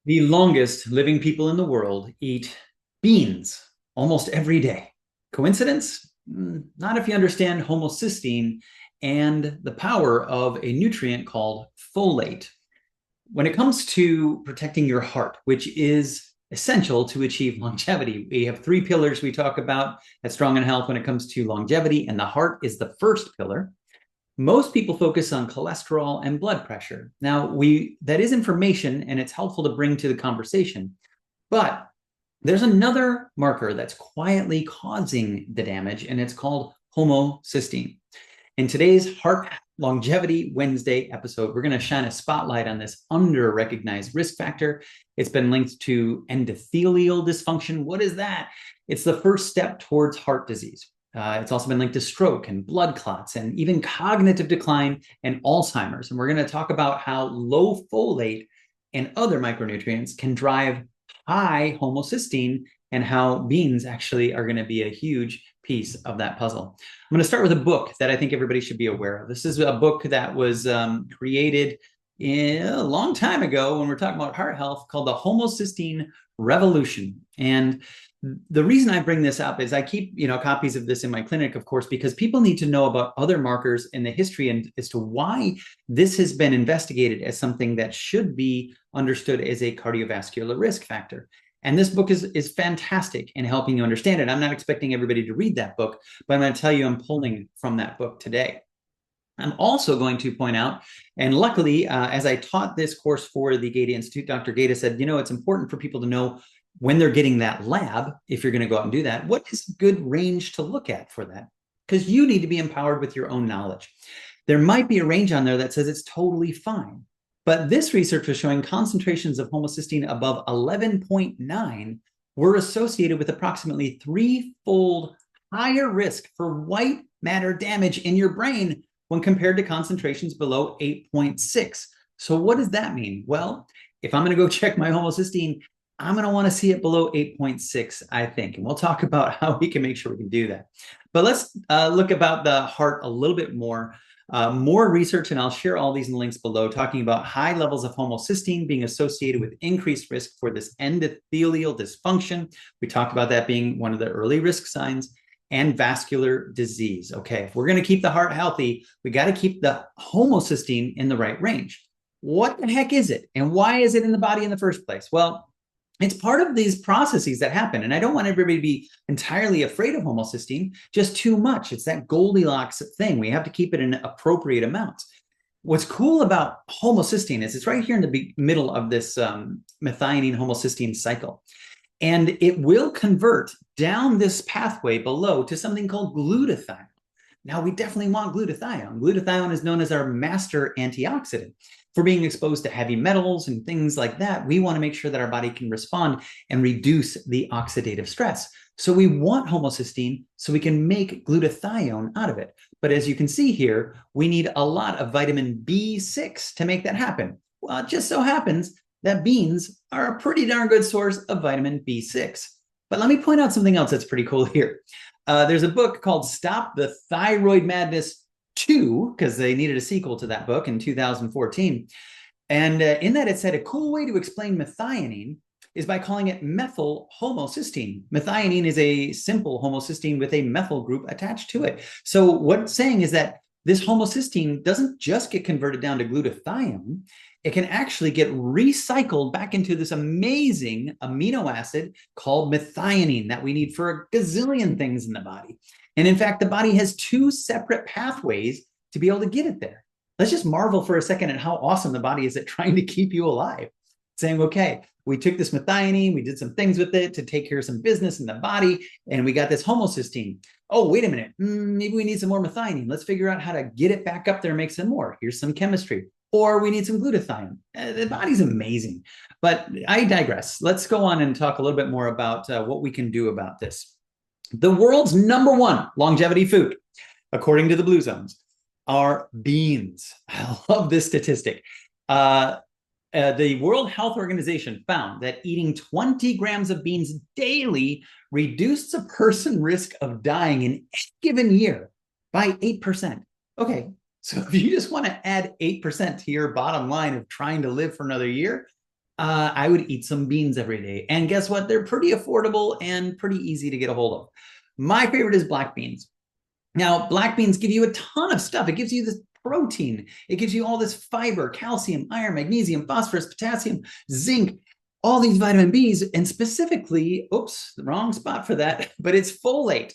The longest living people in the world eat beans almost every day. Coincidence? Not if you understand homocysteine and the power of a nutrient called folate. When it comes to protecting your heart, which is essential to achieve longevity, we have three pillars we talk about at Strong in Health when it comes to longevity, and the heart is the first pillar. Most people focus on cholesterol and blood pressure. Now, that is information and it's helpful to bring to the conversation, but there's another marker that's quietly causing the damage, and it's called homocysteine. In today's Heart Longevity Wednesday episode, we're going to shine a spotlight on this under-recognized risk factor. It's been linked to endothelial dysfunction. What is that? It's the first step towards heart disease. It's also been linked to stroke and blood clots and even cognitive decline and Alzheimer's. And we're going to talk about how low folate and other micronutrients can drive high homocysteine and how beans actually are going to be a huge piece of that puzzle. I'm going to start with a book that I think everybody should be aware of. This is a book that was created a long time ago when we're talking about heart health, called the Homocysteine Revolution. And the reason I bring this up is I keep, copies of this in my clinic, of course, because people need to know about other markers in the history and as to why this has been investigated as something that should be understood as a cardiovascular risk factor. And this book is fantastic in helping you understand it. I'm not expecting everybody to read that book, but I'm going to tell you I'm pulling from that book today. I'm also going to point out, and luckily, as I taught this course for the Gata Institute, Dr. Gata said, it's important for people to know when they're getting that lab, if you're going to go out and do that, what is a good range to look at for that? Because you need to be empowered with your own knowledge. There might be a range on there that says it's totally fine. But this research was showing concentrations of homocysteine above 11.9 were associated with approximately threefold higher risk for white matter damage in your brain when compared to concentrations below 8.6. So what does that mean? Well, if I'm going to go check my homocysteine, I'm going to want to see it below 8.6, I think. And we'll talk about how we can make sure we can do that. But let's look about the heart a little bit more. More research, and I'll share all these in links below, talking about high levels of homocysteine being associated with increased risk for this endothelial dysfunction. We talked about that being one of the early risk signs, and vascular disease. Okay, if we're going to keep the heart healthy, we got to keep the homocysteine in the right range. What the heck is it? And why is it in the body in the first place? Well, it's part of these processes that happen. And I don't want everybody to be entirely afraid of homocysteine, just too much. It's that Goldilocks thing. We have to keep it in appropriate amounts. What's cool about homocysteine is it's right here in the middle of this methionine homocysteine cycle. And it will convert down this pathway below to something called glutathione. Now, we definitely want glutathione. Glutathione is known as our master antioxidant. For being exposed to heavy metals and things like that, we want to make sure that our body can respond and reduce the oxidative stress. So we want homocysteine so we can make glutathione out of it. But as you can see here, we need a lot of vitamin B6 to make that happen. Well, it just so happens that beans are a pretty darn good source of vitamin B6. But let me point out something else that's pretty cool here. There's a book called Stop the Thyroid Madness 2, because they needed a sequel to that book in 2014. And in that, it said a cool way to explain methionine is by calling it methyl homocysteine. Methionine is a simple homocysteine with a methyl group attached to it. So what it's saying is that this homocysteine doesn't just get converted down to glutathione. It can actually get recycled back into this amazing amino acid called methionine that we need for a gazillion things in the body. And in fact, the body has two separate pathways to be able to get it there. Let's just marvel for a second at how awesome the body is at trying to keep you alive. Saying, okay, we took this methionine, we did some things with it to take care of some business in the body, and we got this homocysteine. Oh, wait a minute, maybe we need some more methionine. Let's figure out how to get it back up there and make some more. Here's some chemistry. Or we need some glutathione. The body's amazing. But I digress. Let's go on and talk a little bit more about what we can do about this. The world's #1 longevity food, according to the Blue Zones, are beans. I love this statistic. The World Health Organization found that eating 20 grams of beans daily reduced a person's risk of dying in any given year by 8%. Okay, so if you just want to add 8% to your bottom line of trying to live for another year, I would eat some beans every day. And guess what? They're pretty affordable and pretty easy to get a hold of. My favorite is black beans. Now, black beans give you a ton of stuff. It gives you this protein. It gives you all this fiber, calcium, iron, magnesium, phosphorus, potassium, zinc, all these vitamin Bs, and specifically, oops, the wrong spot for that, but it's folate.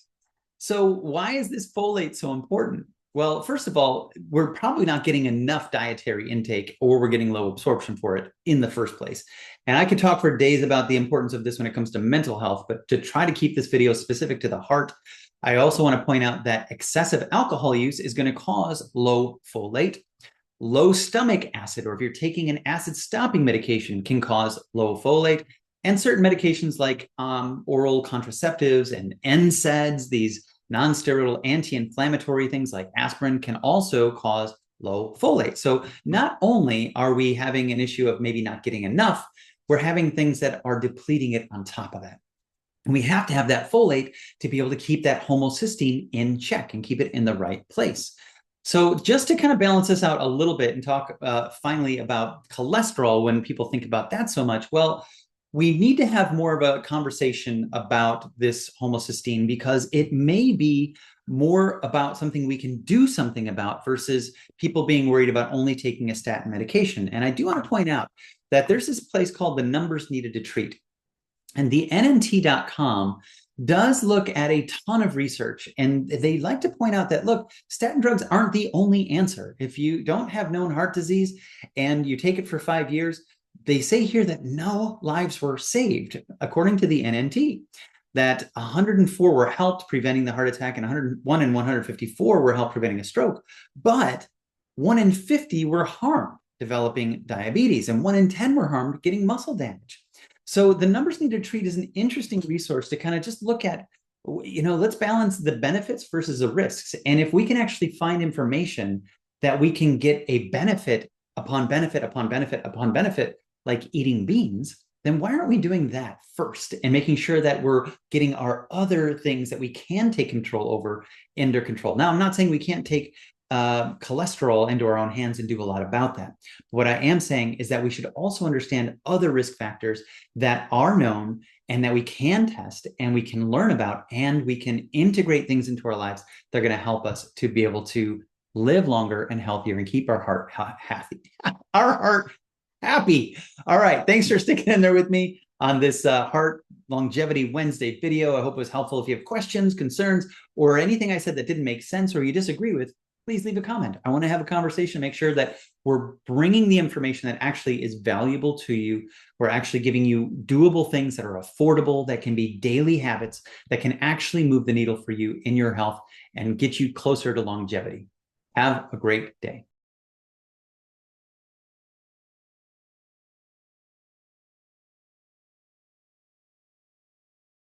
So why is this folate so important? Well, first of all, we're probably not getting enough dietary intake, or we're getting low absorption for it in the first place. And I could talk for days about the importance of this when it comes to mental health, but to try to keep this video specific to the heart, I also want to point out that excessive alcohol use is going to cause low folate. Low stomach acid, or if you're taking an acid stopping medication, can cause low folate. And certain medications like oral contraceptives and NSAIDs, these non-steroidal anti-inflammatory things like aspirin, can also cause low folate. So not only are we having an issue of maybe not getting enough, we're having things that are depleting it on top of that. And we have to have that folate to be able to keep that homocysteine in check and keep it in the right place. So just to kind of balance this out a little bit and talk finally about cholesterol when people think about that so much, well, we need to have more of a conversation about this homocysteine, because it may be more about something we can do something about versus people being worried about only taking a statin medication. And I do want to point out that there's this place called the numbers needed to treat. And the NNT.com does look at a ton of research, and they like to point out that, look, statin drugs aren't the only answer. If you don't have known heart disease and you take it for 5 years, they say here that no lives were saved, according to the NNT, that 104 were helped preventing the heart attack, and 101 in 154 were helped preventing a stroke, but 1 in 50 were harmed developing diabetes, and 1 in 10 were harmed getting muscle damage. So the numbers needed to treat is an interesting resource to kind of just look at, let's balance the benefits versus the risks. And if we can actually find information that we can get a benefit upon benefit upon benefit upon benefit, like eating beans, then why aren't we doing that first and making sure that we're getting our other things that we can take control over under control? Now, I'm not saying we can't take cholesterol into our own hands and do a lot about that. What I am saying is that we should also understand other risk factors that are known and that we can test and we can learn about, and we can integrate things into our lives that are going to help us to be able to live longer and healthier and keep our heart happy. Our heart happy. All right. Thanks for sticking in there with me on this Heart Longevity Wednesday video. I hope it was helpful. If you have questions, concerns, or anything I said that didn't make sense or you disagree with, please leave a comment. I want to have a conversation, make sure that we're bringing the information that actually is valuable to you. We're actually giving you doable things that are affordable, that can be daily habits, that can actually move the needle for you in your health and get you closer to longevity. Have a great day.